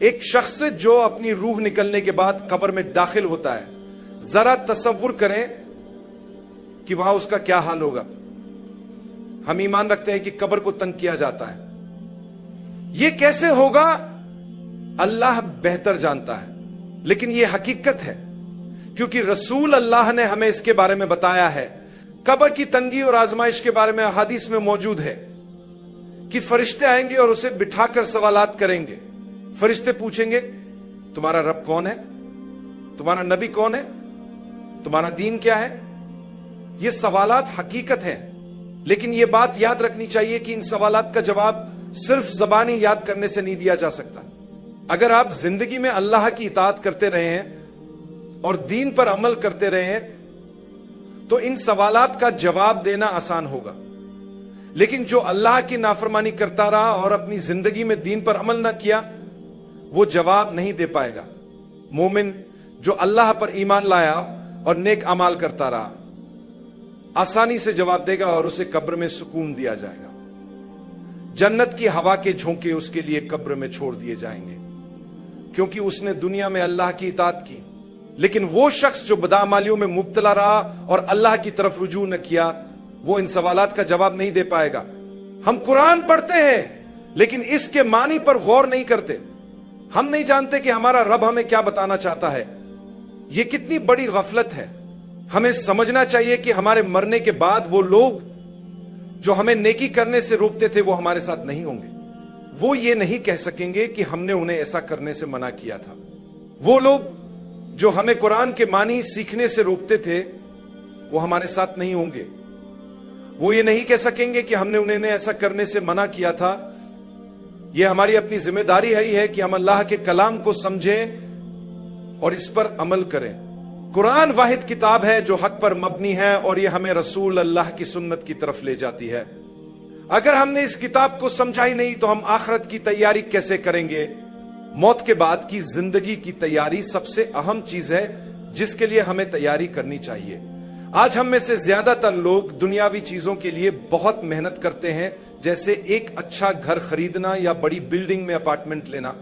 ایک شخص جو اپنی روح نکلنے کے بعد قبر میں داخل ہوتا ہے، ذرا تصور کریں کہ وہاں اس کا کیا حال ہوگا۔ ہم ایمان رکھتے ہیں کہ قبر کو تنگ کیا جاتا ہے، یہ کیسے ہوگا اللہ بہتر جانتا ہے، لیکن یہ حقیقت ہے کیونکہ رسول اللہ نے ہمیں اس کے بارے میں بتایا ہے۔ قبر کی تنگی اور آزمائش کے بارے میں احادیث میں موجود ہے کہ فرشتے آئیں گے اور اسے بٹھا کر سوالات کریں گے۔ فرشتے پوچھیں گے تمہارا رب کون ہے، تمہارا نبی کون ہے، تمہارا دین کیا ہے۔ یہ سوالات حقیقت ہیں، لیکن یہ بات یاد رکھنی چاہیے کہ ان سوالات کا جواب صرف زبانی یاد کرنے سے نہیں دیا جا سکتا۔ اگر آپ زندگی میں اللہ کی اطاعت کرتے رہے ہیں اور دین پر عمل کرتے رہے ہیں تو ان سوالات کا جواب دینا آسان ہوگا، لیکن جو اللہ کی نافرمانی کرتا رہا اور اپنی زندگی میں دین پر عمل نہ کیا وہ جواب نہیں دے پائے گا۔ مومن جو اللہ پر ایمان لایا اور نیک اعمال کرتا رہا آسانی سے جواب دے گا اور اسے قبر میں سکون دیا جائے گا۔ جنت کی ہوا کے جھونکے اس کے لیے قبر میں چھوڑ دیے جائیں گے کیونکہ اس نے دنیا میں اللہ کی اطاعت کی۔ لیکن وہ شخص جو بدعمالیوں میں مبتلا رہا اور اللہ کی طرف رجوع نہ کیا وہ ان سوالات کا جواب نہیں دے پائے گا۔ ہم قرآن پڑھتے ہیں لیکن اس کے معنی پر غور نہیں کرتے، ہم نہیں جانتے کہ ہمارا رب ہمیں کیا بتانا چاہتا ہے۔ یہ کتنی بڑی غفلت ہے۔ ہمیں سمجھنا چاہیے کہ ہمارے مرنے کے بعد وہ لوگ جو ہمیں نیکی کرنے سے روکتے تھے وہ ہمارے ساتھ نہیں ہوں گے۔ وہ یہ نہیں کہہ سکیں گے کہ ہم نے انہیں ایسا کرنے سے منع کیا تھا۔ وہ لوگ جو ہمیں قرآن کے معنی سیکھنے سے روکتے تھے وہ ہمارے ساتھ نہیں ہوں گے۔ وہ یہ نہیں کہہ سکیں گے کہ ہم نے انہیں ایسا کرنے سے منع کیا تھا۔ یہ ہماری اپنی ذمہ داری ہے کہ ہم اللہ کے کلام کو سمجھیں اور اس پر عمل کریں۔ قرآن واحد کتاب ہے جو حق پر مبنی ہے اور یہ ہمیں رسول اللہ کی سنت کی طرف لے جاتی ہے۔ اگر ہم نے اس کتاب کو سمجھا ہی نہیں تو ہم آخرت کی تیاری کیسے کریں گے؟ موت کے بعد کی زندگی کی تیاری سب سے اہم چیز ہے جس کے لیے ہمیں تیاری کرنی چاہیے۔ آج ہم میں سے زیادہ تر لوگ دنیاوی چیزوں کے لیے بہت محنت کرتے ہیں، جیسے ایک اچھا گھر خریدنا یا بڑی بلڈنگ میں اپارٹمنٹ لینا۔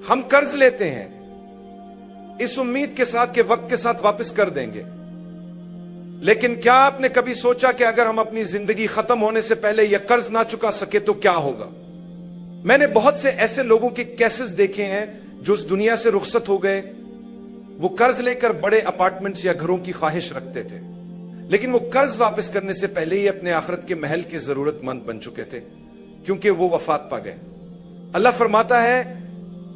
ہم قرض لیتے ہیں اس امید کے ساتھ کہ وقت کے ساتھ واپس کر دیں گے، لیکن کیا آپ نے کبھی سوچا کہ اگر ہم اپنی زندگی ختم ہونے سے پہلے یہ قرض نہ چکا سکے تو کیا ہوگا؟ میں نے بہت سے ایسے لوگوں کے کیسز دیکھے ہیں جو اس دنیا سے رخصت ہو گئے۔ وہ قرض لے کر بڑے اپارٹمنٹس یا گھروں کی خواہش رکھتے تھے، لیکن وہ قرض واپس کرنے سے پہلے ہی اپنے آخرت کے محل کے ضرورت مند بن چکے تھے کیونکہ وہ وفات پا گئے۔ اللہ فرماتا ہے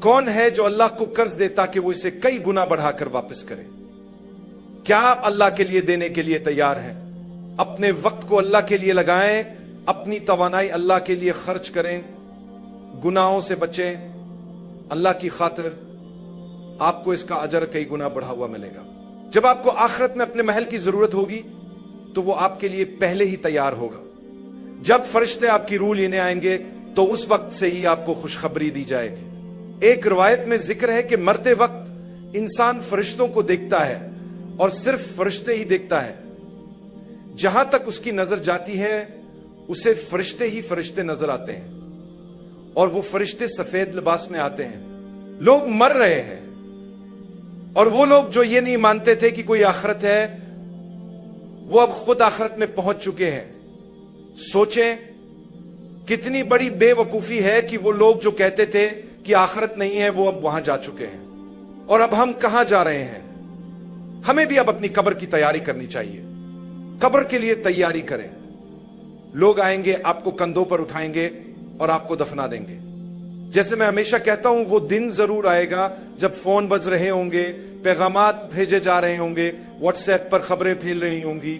کون ہے جو اللہ کو قرض دے تاکہ وہ اسے کئی گنا بڑھا کر واپس کرے؟ کیا آپ اللہ کے لیے دینے کے لیے تیار ہیں؟ اپنے وقت کو اللہ کے لیے لگائیں، اپنی توانائی اللہ کے لیے خرچ کریں، گناہوں سے بچیں۔ اللہ کی خاطر آپ کو اس کا اجر کئی گنا بڑھا ہوا ملے گا۔ جب آپ کو آخرت میں اپنے محل کی ضرورت ہوگی تو وہ آپ کے لیے پہلے ہی تیار ہوگا۔ جب فرشتے آپ کی روح لینے آئیں گے تو اس وقت سے ہی آپ کو خوشخبری دی جائے گی۔ ایک روایت میں ذکر ہے کہ مرتے وقت انسان فرشتوں کو دیکھتا ہے اور صرف فرشتے ہی دیکھتا ہے۔ جہاں تک اس کی نظر جاتی ہے اسے فرشتے ہی فرشتے نظر آتے ہیں، اور وہ فرشتے سفید لباس میں آتے ہیں۔ لوگ مر رہے ہیں، اور وہ لوگ جو یہ نہیں مانتے تھے کہ کوئی آخرت ہے وہ اب خود آخرت میں پہنچ چکے ہیں۔ سوچیں کتنی بڑی بے وقوفی ہے کہ وہ لوگ جو کہتے تھے کہ آخرت نہیں ہے وہ اب وہاں جا چکے ہیں۔ اور اب ہم کہاں جا رہے ہیں؟ ہمیں بھی اب اپنی قبر کی تیاری کرنی چاہیے۔ قبر کے لیے تیاری کریں۔ لوگ آئیں گے، آپ کو کندھوں پر اٹھائیں گے اور آپ کو دفنا دیں گے۔ جیسے میں ہمیشہ کہتا ہوں وہ دن ضرور آئے گا جب فون بج رہے ہوں گے، پیغامات بھیجے جا رہے ہوں گے، واٹس ایپ پر خبریں پھیل رہی ہوں گی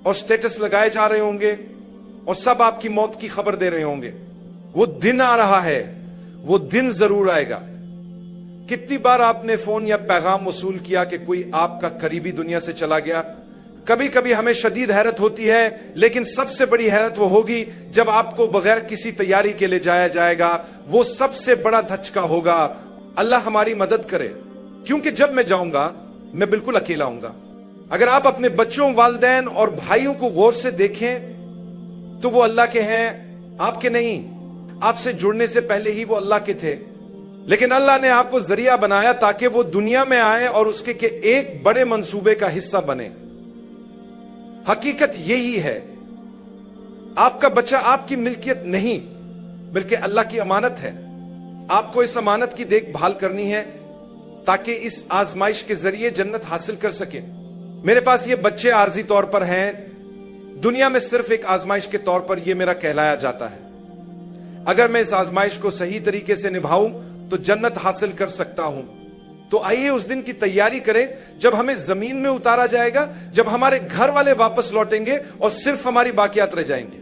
اور سٹیٹس لگائے جا رہے ہوں گے اور سب آپ کی موت کی خبر دے رہے ہوں گے۔ وہ دن آ رہا ہے، وہ دن ضرور آئے گا۔ کتنی بار آپ نے فون یا پیغام وصول کیا کہ کوئی آپ کا قریبی دنیا سے چلا گیا؟ کبھی کبھی ہمیں شدید حیرت ہوتی ہے، لیکن سب سے بڑی حیرت وہ ہوگی جب آپ کو بغیر کسی تیاری کے لے جایا جائے گا۔ وہ سب سے بڑا دھچکا ہوگا۔ اللہ ہماری مدد کرے، کیونکہ جب میں جاؤں گا میں بالکل اکیلا ہوں گا۔ اگر آپ اپنے بچوں، والدین اور بھائیوں کو غور سے دیکھیں تو وہ اللہ کے ہیں، آپ کے نہیں۔ آپ سے جڑنے سے پہلے ہی وہ اللہ کے تھے۔ لیکن اللہ نے آپ کو ذریعہ بنایا تاکہ وہ دنیا میں آئے اور اس کے ایک بڑے منصوبے کا حصہ بنے۔ حقیقت یہی ہے، آپ کا بچہ آپ کی ملکیت نہیں بلکہ اللہ کی امانت ہے۔ آپ کو اس امانت کی دیکھ بھال کرنی ہے تاکہ اس آزمائش کے ذریعے جنت حاصل کر سکے۔ میرے پاس یہ بچے عارضی طور پر ہیں، دنیا میں صرف ایک آزمائش کے طور پر یہ میرا کہلایا جاتا ہے۔ اگر میں اس آزمائش کو صحیح طریقے سے نبھاؤں تو جنت حاصل کر سکتا ہوں۔ تو آئیے اس دن کی تیاری کریں جب ہمیں زمین میں اتارا جائے گا، جب ہمارے گھر والے واپس لوٹیں گے اور صرف ہماری باقیات رہ جائیں گے۔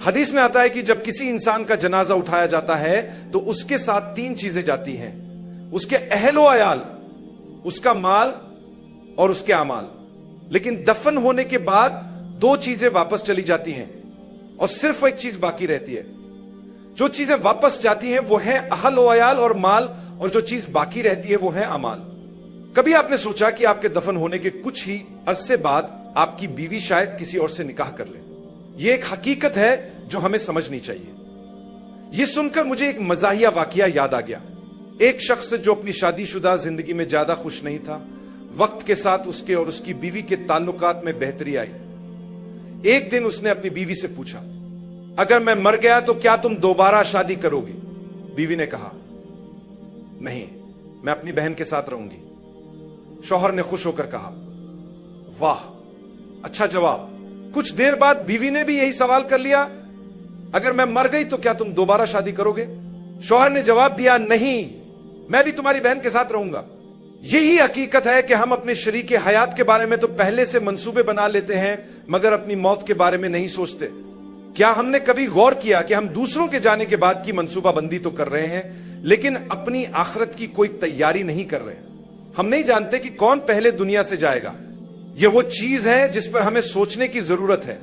حدیث میں آتا ہے کہ جب کسی انسان کا جنازہ اٹھایا جاتا ہے تو اس کے ساتھ 3 چیزیں جاتی ہیں، اس کے اہل و عیال، اس کا مال اور اس کے اعمال۔ لیکن دفن ہونے کے بعد 2 چیزیں واپس چلی جاتی ہیں اور صرف ایک چیز باقی رہتی ہے۔ جو چیزیں واپس جاتی ہیں وہ ہیں اہل و عیال اور مال، اور جو چیز باقی رہتی ہے وہ ہیں اعمال۔ کبھی آپ نے سوچا کہ آپ کے دفن ہونے کے کچھ ہی عرصے بعد آپ کی بیوی شاید کسی اور سے نکاح کر لے؟ یہ ایک حقیقت ہے جو ہمیں سمجھنی چاہیے۔ یہ سن کر مجھے ایک مزاحیہ واقعہ یاد آ گیا۔ ایک شخص جو اپنی شادی شدہ زندگی میں زیادہ خوش نہیں تھا، وقت کے ساتھ اس کے اور اس کی بیوی کے تعلقات میں بہتری آئی۔ ایک دن اس نے اپنی بیوی سے پوچھا، اگر میں مر گیا تو کیا تم دوبارہ شادی کرو گی؟ بیوی نے کہا، نہیں، میں اپنی بہن کے ساتھ رہوں گی۔ شوہر نے خوش ہو کر کہا، واہ، اچھا جواب۔ کچھ دیر بعد بیوی نے بھی یہی سوال کر لیا، اگر میں مر گئی تو کیا تم دوبارہ شادی کرو گے؟ شوہر نے جواب دیا، نہیں، میں بھی تمہاری بہن کے ساتھ رہوں گا۔ یہی حقیقت ہے کہ ہم اپنے شریک حیات کے بارے میں تو پہلے سے منصوبے بنا لیتے ہیں مگر اپنی موت کے بارے میں نہیں سوچتے۔ کیا ہم نے کبھی غور کیا کہ ہم دوسروں کے جانے کے بعد کی منصوبہ بندی تو کر رہے ہیں لیکن اپنی آخرت کی کوئی تیاری نہیں کر رہے؟ ہم نہیں جانتے کہ کون پہلے دنیا سے جائے گا۔ یہ وہ چیز ہے جس پر ہمیں سوچنے کی ضرورت ہے۔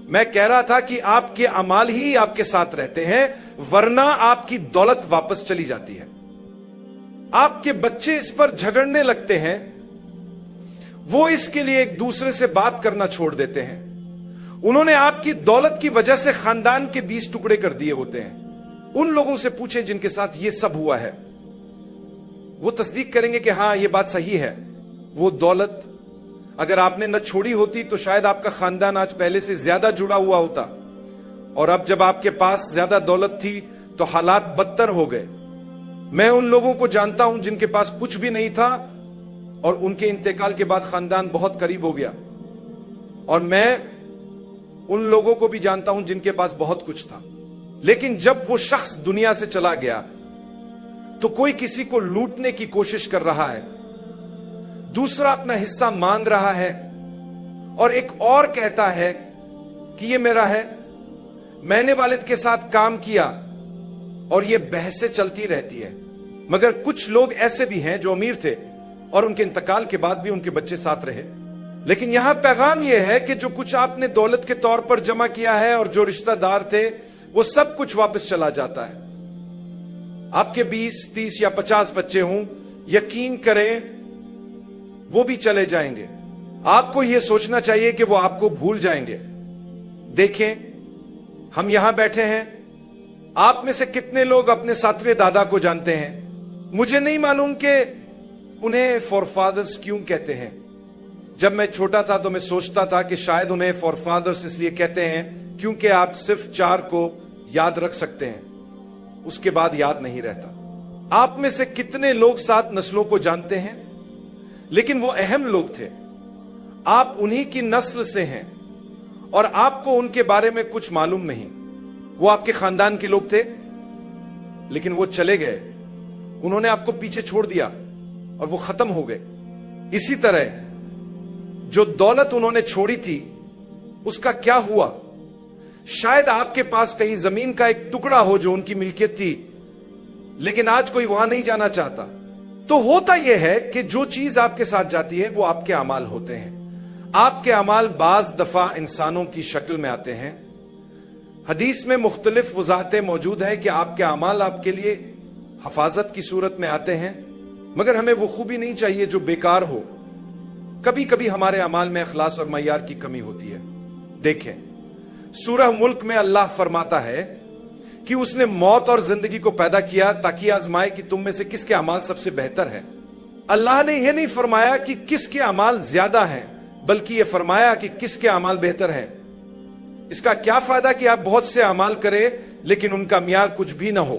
میں کہہ رہا تھا کہ آپ کے اعمال ہی آپ کے ساتھ رہتے ہیں، ورنہ آپ کی دولت واپس چلی جاتی ہے۔ آپ کے بچے اس پر جھگڑنے لگتے ہیں، وہ اس کے لیے ایک دوسرے سے بات کرنا چھوڑ دیتے ہیں۔ انہوں نے آپ کی دولت کی وجہ سے خاندان کے 20 ٹکڑے کر دیے ہوتے ہیں۔ ان لوگوں سے پوچھیں جن کے ساتھ یہ سب ہوا ہے، وہ تصدیق کریں گے کہ ہاں یہ بات صحیح ہے۔ وہ دولت اگر آپ نے نہ چھوڑی ہوتی تو شاید آپ کا خاندان آج پہلے سے زیادہ جڑا ہوا ہوتا، اور اب جب آپ کے پاس زیادہ دولت تھی تو حالات بدتر ہو گئے۔ میں ان لوگوں کو جانتا ہوں جن کے پاس کچھ بھی نہیں تھا اور ان کے انتقال کے بعد خاندان بہت قریب ہو گیا، اور میں ان لوگوں کو بھی جانتا ہوں جن کے پاس بہت کچھ تھا، لیکن جب وہ شخص دنیا سے چلا گیا تو کوئی کسی کو لوٹنے کی کوشش کر رہا ہے، دوسرا اپنا حصہ مانگ رہا ہے، اور ایک اور کہتا ہے کہ یہ میرا ہے، میں نے والد کے ساتھ کام کیا، اور یہ بحثیں چلتی رہتی ہے۔ مگر کچھ لوگ ایسے بھی ہیں جو امیر تھے اور ان کے انتقال کے بعد بھی ان کے بچے ساتھ رہے۔ لیکن یہاں پیغام یہ ہے کہ جو کچھ آپ نے دولت کے طور پر جمع کیا ہے اور جو رشتہ دار تھے وہ سب کچھ واپس چلا جاتا ہے۔ آپ کے 20، 30 یا 50 بچے ہوں، یقین کریں وہ بھی چلے جائیں گے۔ آپ کو یہ سوچنا چاہیے کہ وہ آپ کو بھول جائیں گے۔ دیکھیں، ہم یہاں بیٹھے ہیں، آپ میں سے کتنے لوگ اپنے 7ویں دادا کو جانتے ہیں؟ مجھے نہیں معلوم کہ انہیں فور فادرز کیوں کہتے ہیں۔ جب میں چھوٹا تھا تو میں سوچتا تھا کہ شاید انہیں فور فادرز اس لیے کہتے ہیں کیونکہ آپ صرف 4 کو یاد رکھ سکتے ہیں، اس کے بعد یاد نہیں رہتا۔ آپ میں سے کتنے لوگ 7 نسلوں کو جانتے ہیں؟ لیکن وہ اہم لوگ تھے، آپ انہی کی نسل سے ہیں اور آپ کو ان کے بارے میں کچھ معلوم نہیں۔ وہ آپ کے خاندان کے لوگ تھے لیکن وہ چلے گئے، انہوں نے آپ کو پیچھے چھوڑ دیا اور وہ ختم ہو گئے۔ اسی طرح جو دولت انہوں نے چھوڑی تھی اس کا کیا ہوا؟ شاید آپ کے پاس کہیں زمین کا ایک ٹکڑا ہو جو ان کی ملکیت تھی، لیکن آج کوئی وہاں نہیں جانا چاہتا۔ تو ہوتا یہ ہے کہ جو چیز آپ کے ساتھ جاتی ہے وہ آپ کے اعمال ہوتے ہیں۔ آپ کے اعمال بعض دفعہ انسانوں کی شکل میں آتے ہیں۔ حدیث میں مختلف وضاحتیں موجود ہیں کہ آپ کے اعمال آپ کے لیے حفاظت کی صورت میں آتے ہیں، مگر ہمیں وہ خوبی نہیں چاہیے جو بیکار ہو۔ کبھی کبھی ہمارے اعمال میں اخلاص اور معیار کی کمی ہوتی ہے۔ دیکھیں، سورہ ملک میں اللہ فرماتا ہے کہ اس نے موت اور زندگی کو پیدا کیا تاکہ آزمائے کہ تم میں سے کس کے اعمال سب سے بہتر ہے۔ اللہ نے یہ نہیں فرمایا کہ کس کے اعمال زیادہ ہیں، بلکہ یہ فرمایا کہ کس کے اعمال بہتر ہیں۔ اس کا کیا فائدہ کہ آپ بہت سے اعمال کریں لیکن ان کا معیار کچھ بھی نہ ہو۔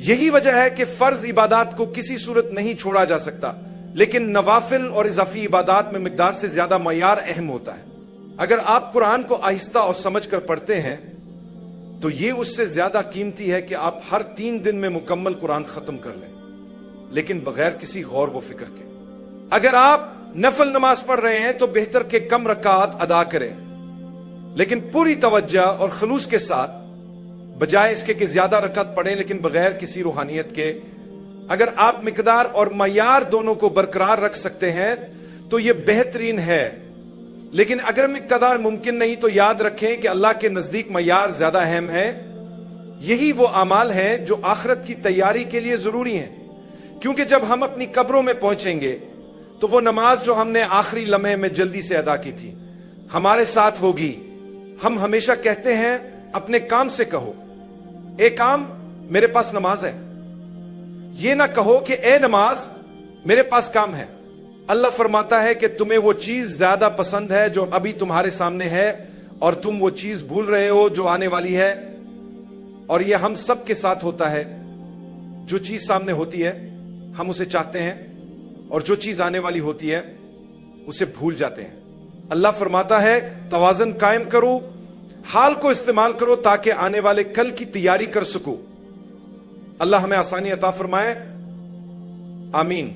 یہی وجہ ہے کہ فرض عبادات کو کسی صورت نہیں چھوڑا جا سکتا، لیکن نوافل اور اضافی عبادات میں مقدار سے زیادہ معیار اہم ہوتا ہے۔ اگر آپ قرآن کو آہستہ اور سمجھ کر پڑھتے ہیں تو یہ اس سے زیادہ قیمتی ہے کہ آپ ہر 3 دن میں مکمل قرآن ختم کر لیں، لیکن بغیر کسی غور و فکر کے۔ اگر آپ نفل نماز پڑھ رہے ہیں تو بہتر کہ کم رکعات ادا کریں، لیکن پوری توجہ اور خلوص کے ساتھ، بجائے اس کے کہ زیادہ رکعت پڑھیں لیکن بغیر کسی روحانیت کے۔ اگر آپ مقدار اور معیار دونوں کو برقرار رکھ سکتے ہیں تو یہ بہترین ہے، لیکن اگر مقدار ممکن نہیں تو یاد رکھیں کہ اللہ کے نزدیک معیار زیادہ اہم ہے۔ یہی وہ اعمال ہیں جو آخرت کی تیاری کے لیے ضروری ہیں، کیونکہ جب ہم اپنی قبروں میں پہنچیں گے تو وہ نماز جو ہم نے آخری لمحے میں جلدی سے ادا کی تھی ہمارے ساتھ ہوگی۔ ہم ہمیشہ کہتے ہیں اپنے کام سے کہو، اے کام میرے پاس نماز ہے، یہ نہ کہو کہ اے نماز میرے پاس کام ہے۔ اللہ فرماتا ہے کہ تمہیں وہ چیز زیادہ پسند ہے جو ابھی تمہارے سامنے ہے، اور تم وہ چیز بھول رہے ہو جو آنے والی ہے۔ اور یہ ہم سب کے ساتھ ہوتا ہے، جو چیز سامنے ہوتی ہے ہم اسے چاہتے ہیں، اور جو چیز آنے والی ہوتی ہے اسے بھول جاتے ہیں۔ اللہ فرماتا ہے توازن قائم کرو، حال کو استعمال کرو تاکہ آنے والے کل کی تیاری کر سکو۔ اللہ ہمیں آسانی عطا فرمائے، آمین۔